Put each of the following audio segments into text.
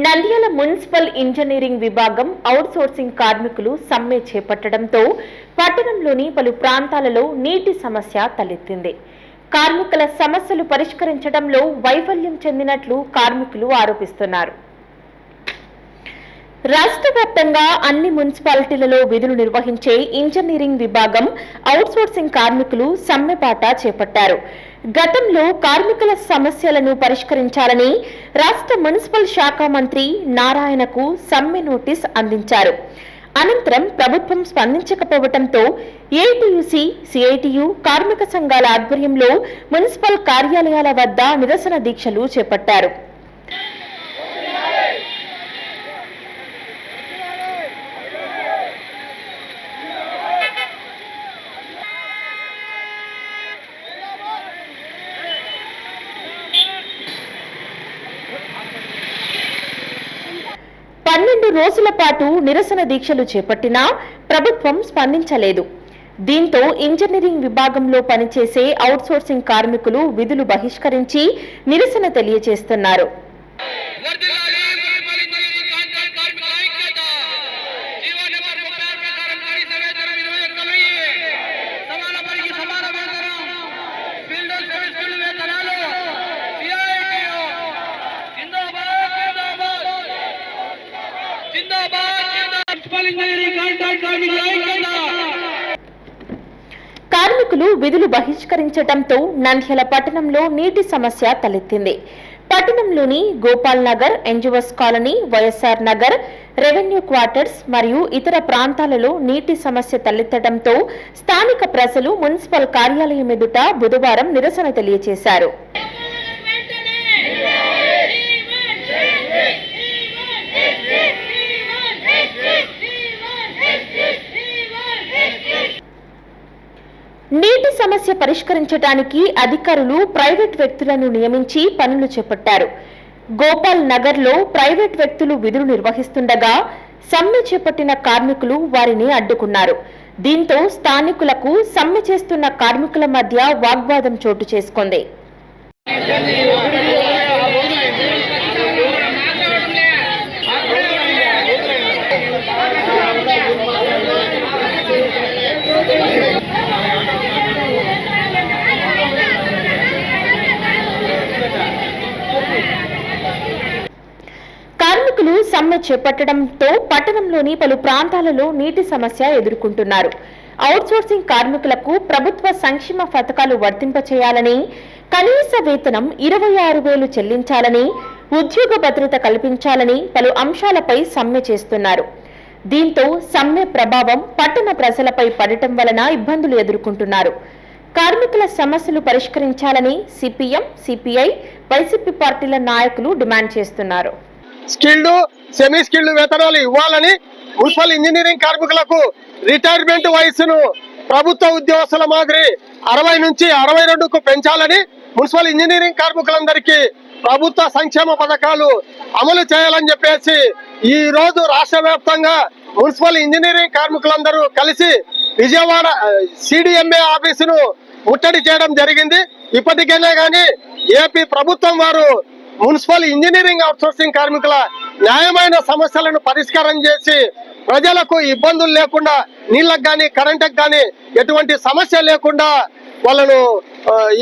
Nandyal municipal engineering విభాగం outsourcing కార్మికులు సమ్మె చేపట్టడంతో పట్టణంలోని పలు ప్రాంతాలలో నీటి సమస్య తలెత్తింది. కార్మికుల సమస్యలు పరిష్కరించడంలో వైఫల్యం చెందినట్లు కార్మికులు ఆరోపిస్తున్నారు. రాష్ట్ర వ్యాప్తంగా అన్ని మున్సిపాలిటీలలో విధులు నిర్వహించే ఇంజనీరింగ్ విభాగం అవుట్సోర్సింగ్ కార్మికులు సమ్మెబాట చేపట్టారు. గతంలో కార్మికుల సమస్యలను పరిష్కరించాలని రాష్ట్ర మున్సిపల్ శాఖ మంత్రి నారాయణకు సమ్మె నోటీస్ అందించారు. అనంతరం ప్రభుత్వం స్పందించకపోవడంతో ఏఐటీయూసీ, సిఐటియు కార్మిక సంఘాల ఆధ్వర్యంలో మున్సిపల్ కార్యాలయాల వద్ద నిరసన దీక్షలు చేపట్టారు. పన్నెండు రోజుల పాటు నిరసన దీక్షలు చేపట్టినా ప్రభుత్వం స్పందించలేదు. దీంతో ఇంజనీరింగ్ విభాగంలో పనిచేసే అవుట్సోర్సింగ్ కార్మికులు విధులు బహిష్కరించి నిరసన తెలియజేస్తున్నారు. కార్మికులు విధులు బహిష్కరించడంతో నంద్యాల పట్టణంలో నీటి సమస్య తలెత్తింది. పట్టణంలోని Gopal Nagar, NGOs colony, YSR Nagar, revenue quarters మరియు ఇతర ప్రాంతాలలో నీటి సమస్య తలెత్తడంతో స్థానిక ప్రజలు మున్సిపల్ కార్యాలయం ఎదుట బుధవారం నిరసన తెలియజేశారు. నీటి సమస్య పరిష్కరించడానికి అధికారులు ప్రైవేట్ వ్యక్తులను నియమించి పనులు చేపట్టారు. గోపాల్ నగర్ లో ప్రైవేట్ వ్యక్తులు విధులు నిర్వహిస్తుండగా సమ్మె చేపట్టిన కార్మికులు వారిని అడ్డుకున్నారు. దీంతో స్థానికులకు సమ్మె చేస్తున్న కార్మికుల మధ్య వాగ్వాదం చోటు చేసుకుంది. కార్మికులు సమ్మె చేపట్టడంతో పట్టణంలోని పలు ప్రాంతాలలో నీటి సమస్య ఎదుర్కొంటున్నారు. అవుట్సోర్సింగ్ కార్మికులకు ప్రభుత్వ సంక్షేమ పథకాలు వర్తింపచేయాలని, కనీస వేతనం 26,000 చెల్లించాలని, ఉద్యోగ భద్రత కల్పించాలని పలు అంశాలపై సమ్మె చేస్తున్నారు. దీంతో సమ్మె ప్రభావం పట్టణ ప్రజలపై పడటం వలన ఇబ్బందులు ఎదుర్కొంటున్నారు. కార్మికుల సమస్యలు పరిష్కరించాలని సిపిఎం, సిపిఐ, వైసీపీ పార్టీల నాయకులు డిమాండ్ చేస్తున్నారు. స్కిల్డ్, సెమీ స్కిల్డ్ వేతనాలు ఇవ్వాలని, మున్సిపల్ ఇంజనీరింగ్ కార్మికులకు రిటైర్మెంట్ వయసును ప్రభుత్వ ఉద్యోగస్తుల మాదిరి 60 నుంచి 62కు పెంచాలని, మున్సిపల్ ఇంజనీరింగ్ కార్మికులందరికీ ప్రభుత్వ సంక్షేమ పథకాలు అమలు చేయాలని చెప్పేసి ఈ రోజు రాష్ట్ర వ్యాప్తంగా మున్సిపల్ ఇంజనీరింగ్ కార్మికులందరూ కలిసి విజయవాడ సిడిఎంఏ ఆఫీసును ముట్టడి చేయడం జరిగింది. ఇప్పటికైనా కానీ ఏపీ ప్రభుత్వం వారు మున్సిపల్ ఇంజనీరింగ్ అవుట్సోర్సింగ్ కార్మికుల న్యాయమైన సమస్యలను పరిష్కారం చేసి ప్రజలకు ఇబ్బందులు లేకుండా, నీళ్లకు కానీ కరెంటుకు కానీ ఎటువంటి సమస్య లేకుండా వాళ్ళను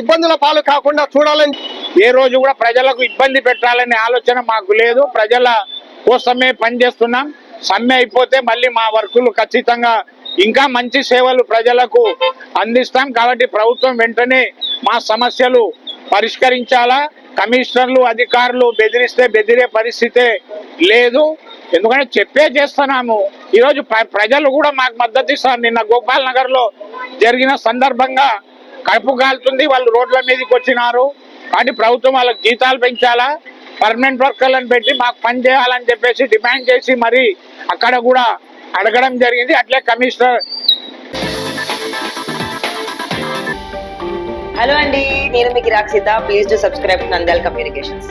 ఇబ్బందుల పాలు కాకుండా చూడాలని, ఏ రోజు కూడా ప్రజలకు ఇబ్బంది పెట్టాలనే ఆలోచన మాకు లేదు. ప్రజల కోసమే పనిచేస్తున్నాం. సమ్మె అయిపోతే మళ్ళీ మా వర్కులు ఖచ్చితంగా ఇంకా మంచి సేవలు ప్రజలకు అందిస్తాం. కాబట్టి ప్రభుత్వం వెంటనే మా సమస్యలు పరిష్కరించాలా. కమిషనర్లు, అధికారులు బెదిరిస్తే బెదిరే పరిస్థితే లేదు. ఎందుకంటే చెప్పే చేస్తున్నాము. ఈరోజు ప్రజలు కూడా మాకు మద్దతు ఇస్తారు. నిన్న గోపాల్ నగర్ లో జరిగిన సందర్భంగా కడుపు కాలుతుంది, వాళ్ళు రోడ్ల మీదకి వచ్చినారు. కానీ ప్రభుత్వం వాళ్ళకి జీతాలు పెంచాలా, పర్మనెంట్ వర్కర్లను పెట్టి మాకు పని చేయాలని చెప్పేసి డిమాండ్ చేసి మరి అక్కడ కూడా అడగడం జరిగింది. అట్లే కమిషనర్. హలో అండి, నేను మీకు Rakshitha. Please to subscribe Nandyal communications.